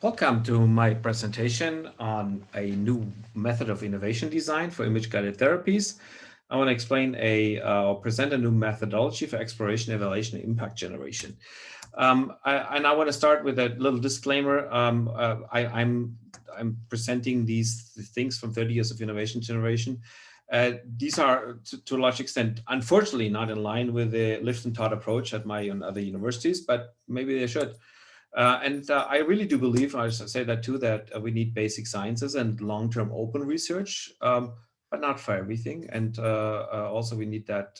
Welcome to my presentation on a new method of innovation design for image-guided therapies. I want to explain or present a new methodology for exploration, evaluation, and impact generation. And I want to start with a little disclaimer. I'm presenting these things from 30 years of innovation generation. These are, to a large extent, unfortunately, not in line with the lived and taught approach at my and other universities, but maybe they should. I really do believe, I say that too, that we need basic sciences and long-term open research, but not for everything. And also we need that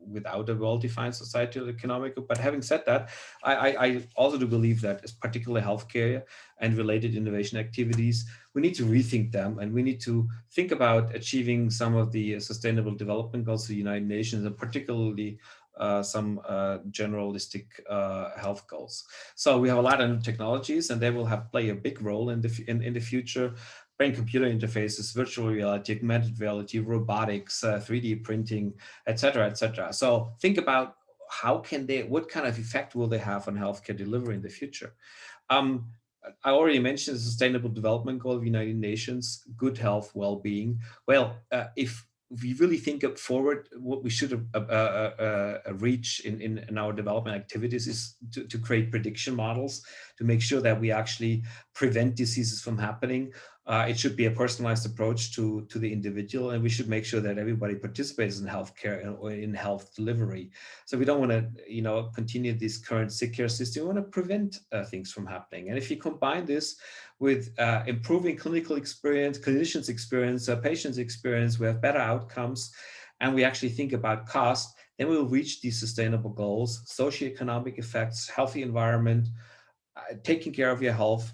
without a well-defined societal economic. But having said that, I also do believe that, particularly healthcare and related innovation activities, we need to rethink them, and we need to think about achieving some of the sustainable development goals of the United Nations, and particularly some generalistic health goals. So we have a lot of new technologies, and they will play a big role in the future. Brain-computer interfaces, virtual reality, augmented reality, robotics, 3D printing, etc., etc. So think about what kind of effect will they have on healthcare delivery in the future? I already mentioned the Sustainable Development Goal of the United Nations, good health, well-being. Well, if we really think forward, what we should reach in our development activities is to create prediction models to make sure that we actually prevent diseases from happening. It should be a personalized approach to the individual, and we should make sure that everybody participates in healthcare or in health delivery. So we don't want to, continue this current sick care system. We want to prevent things from happening. And if you combine this with improving clinical experience, clinicians' experience, patients' experience, we have better outcomes, and we actually think about cost, then we will reach these sustainable goals: socioeconomic effects, healthy environment, taking care of your health,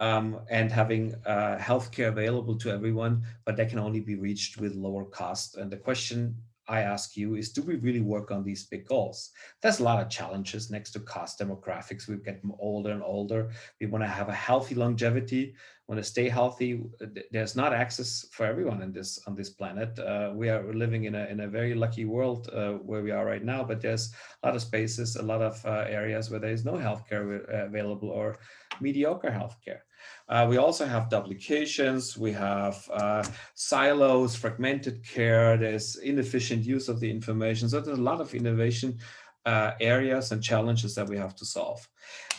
and having healthcare available to everyone, but that can only be reached with lower cost. And the question I ask you is, do we really work on these big goals? There's a lot of challenges next to cost. Demographics, we get older and older. We want to have a healthy longevity, want to stay healthy. There's not access for everyone on this planet. We are living in a very lucky world where we are right now, but there's a lot of spaces, a lot of areas where there is no healthcare available or mediocre healthcare. We also have duplications, we have silos, fragmented care, there's inefficient use of the information. So there's a lot of innovation areas and challenges that we have to solve.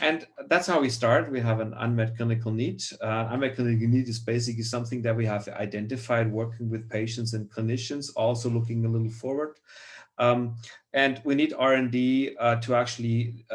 And that's how we start. We have an unmet clinical need. Unmet clinical need is basically something that we have identified working with patients and clinicians, also looking a little forward. And we need R&D to actually,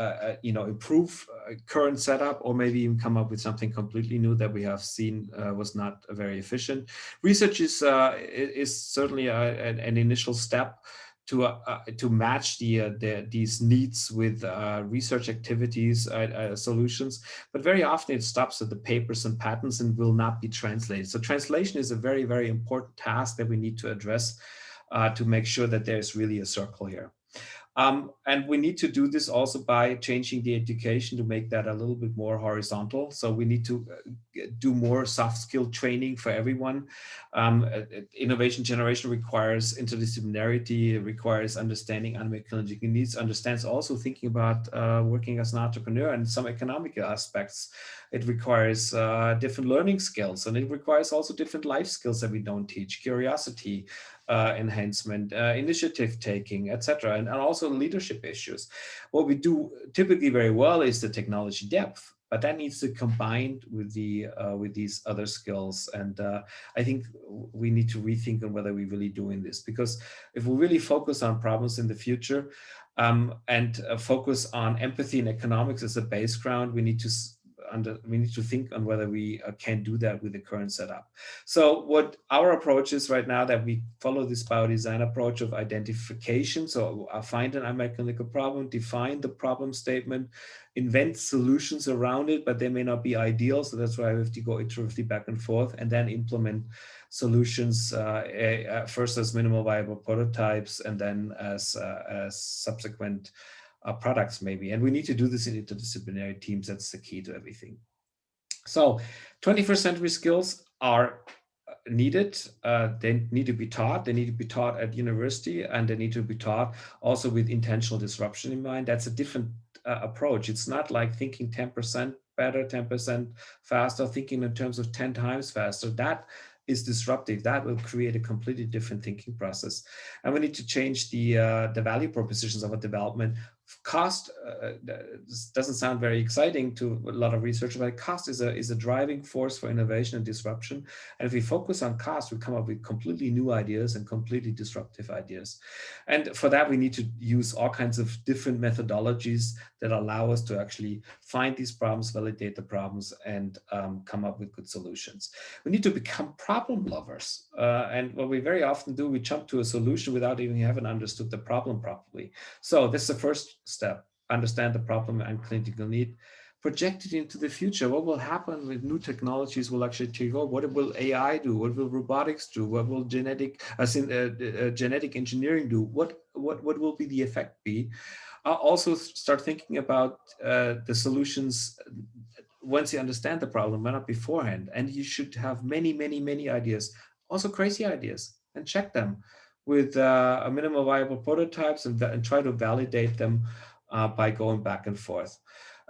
improve current setup, or maybe even come up with something completely new that we have seen was not very efficient. Research is certainly an initial step to match these needs with research activities, solutions, but very often it stops at the papers and patents and will not be translated. So translation is a very, very important task that we need to address to make sure that there's really a circle here. And we need to do this also by changing the education to make that a little bit more horizontal. So we need to do more soft skill training for everyone. Innovation generation requires interdisciplinarity, it requires understanding unmet clinical needs, understands also thinking about working as an entrepreneur and some economic aspects. It requires different learning skills, and it requires also different life skills that we don't teach: curiosity, enhancement, initiative taking, etc., and also leadership issues. What we do typically very well is the technology depth, but that needs to combine with these other skills. And I think we need to rethink on whether we're really doing this, because if we really focus on problems in the future and focus on empathy and economics as a base ground, we need to think on whether we can do that with the current setup. So what our approach is right now, that we follow this biodesign approach of identification. So I find an unmet clinical problem, define the problem statement, invent solutions around it, but they may not be ideal. So that's why we have to go iteratively back and forth, and then implement solutions first as minimal viable prototypes, and then as subsequent products maybe. And we need to do this in interdisciplinary teams. That's the key to everything. So 21st century skills are needed. They need to be taught. They need to be taught at university, and they need to be taught also with intentional disruption in mind. That's a different approach. It's not like thinking 10% better, 10% faster, thinking in terms of 10 times faster. That is disruptive. That will create a completely different thinking process. And we need to change the value propositions of a development. Cost doesn't sound very exciting to a lot of researchers, but cost is a driving force for innovation and disruption. And if we focus on cost, we come up with completely new ideas and completely disruptive ideas. And for that, we need to use all kinds of different methodologies that allow us to actually find these problems, validate the problems, and come up with good solutions. We need to become problem lovers. And what we very often do, we jump to a solution without even having understood the problem properly. So this is the first step: understand the problem and clinical need. Project it into the future. What will happen with new technologies will actually take over? What will AI do? What will robotics do? What will genetic engineering do? What will be the effect be? Also start thinking about the solutions once you understand the problem, why not beforehand? And you should have many, many, many ideas, also crazy ideas, and check them with a minimal viable prototypes and try to validate them by going back and forth.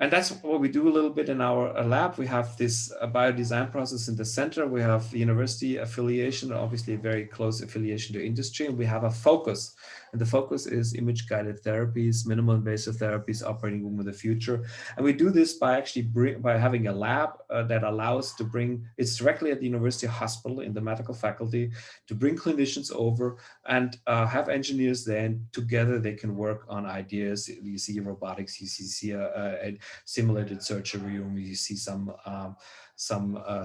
And that's what we do a little bit in our lab. We have this biodesign process in the center. We have university affiliation, obviously a very close affiliation to industry. And we have a focus. And the focus is image-guided therapies, minimal invasive therapies, operating room of the future. And we do this by actually by having a lab that allows to bring, it's directly at the university hospital in the medical faculty, to bring clinicians over and have engineers there, and together they can work on ideas. You see robotics, you see a simulated surgery room, you see some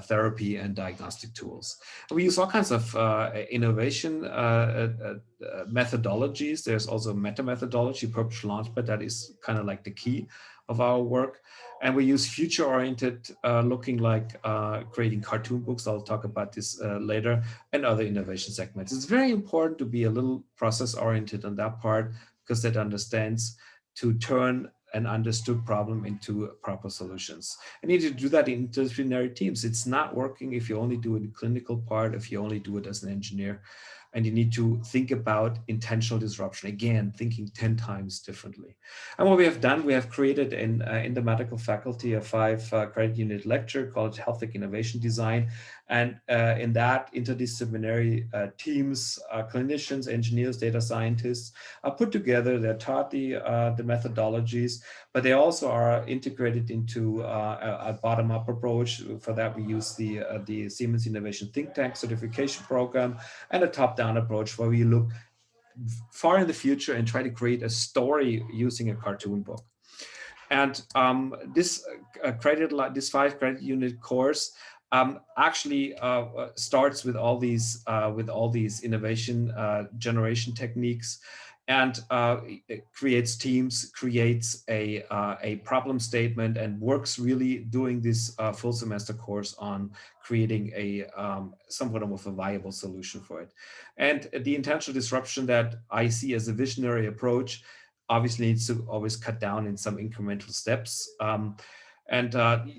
therapy and diagnostic tools. And we use all kinds of innovation methodologies. There's also meta methodology, purpose launchpad, that is kind of like the key of our work. And we use future-oriented looking, like creating cartoon books. I'll talk about this later, and other innovation segments. It's very important to be a little process-oriented on that part, because that understands to turn an understood problem into proper solutions. And you need to do that in interdisciplinary teams. It's not working if you only do it in the clinical part, if you only do it as an engineer. And you need to think about intentional disruption. Again, thinking 10 times differently. And what we have done, we have created in the medical faculty a 5-credit unit lecture called Health Tech Innovation Design. And in that, interdisciplinary teams, clinicians, engineers, data scientists are put together. They're taught the methodologies, but they also are integrated into a bottom-up approach. For that, we use the Siemens Innovation Think Tank certification program, and a top-down approach where we look far in the future and try to create a story using a cartoon book. And this 5-credit unit course actually starts with all these innovation generation techniques, and it creates teams, creates a problem statement, and works really doing this full semester course on creating a somewhat of a viable solution for it. And the intentional disruption that I see as a visionary approach obviously needs to always cut down in some incremental steps. And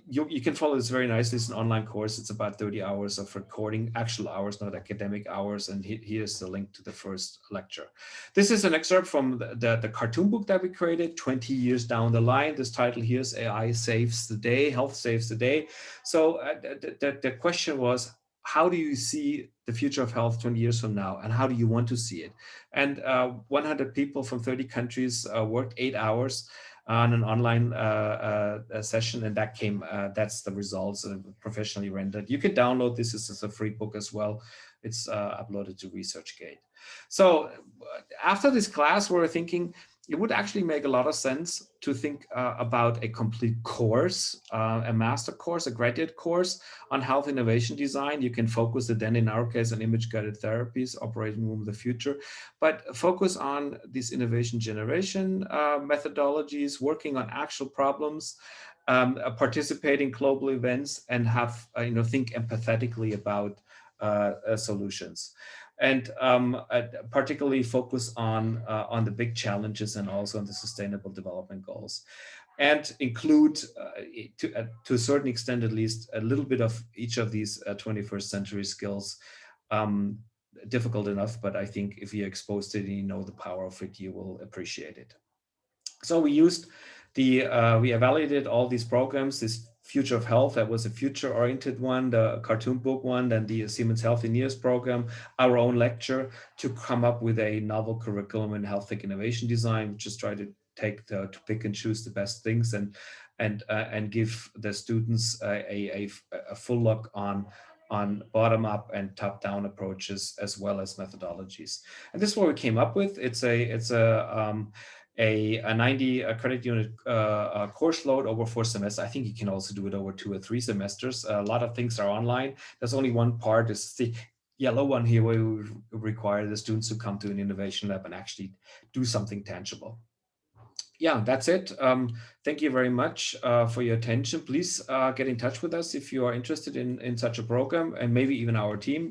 you can follow this very nicely. It's an online course. It's about 30 hours of recording, actual hours, not academic hours. And here's the link to the first lecture. This is an excerpt from the cartoon book that we created 20 years down the line. This title here is AI Saves the Day, Health Saves the Day. So the question was, how do you see the future of health 20 years from now, and how do you want to see it? And 100 people from 30 countries worked 8 hours on an online session, and that's the results professionally rendered. You can download this as a free book as well. It's uploaded to ResearchGate. So after this class, we're thinking it would actually make a lot of sense to think about a complete course, a master course, a graduate course on health innovation design. You can focus it then, in our case, on image-guided therapies, operating room of the future, but focus on these innovation generation methodologies, working on actual problems, participating in global events, and have think empathetically about solutions. And particularly focus on the big challenges and also on the sustainable development goals, and include to a certain extent, at least, a little bit of each of these 21st century skills. Difficult enough, but I think if you're exposed to it and you know the power of it, you will appreciate it. So we used we evaluated all these programs, these Future of Health, that was a future-oriented one, the cartoon book one, then the Siemens Healthy Years program, our own lecture, to come up with a novel curriculum in health tech innovation design, which is try to to pick and choose the best things and give the students a full look on bottom up and top down approaches as well as methodologies. And this is what we came up with. It's a 90 credit unit course load over 4 semesters. I think you can also do it over 2 or 3 semesters. A lot of things are online. There's only one part, is the yellow one here, where we require the students to come to an innovation lab and actually do something tangible. Yeah, that's it. Thank you very much for your attention. Please get in touch with us if you are interested in such a program, and maybe even our team.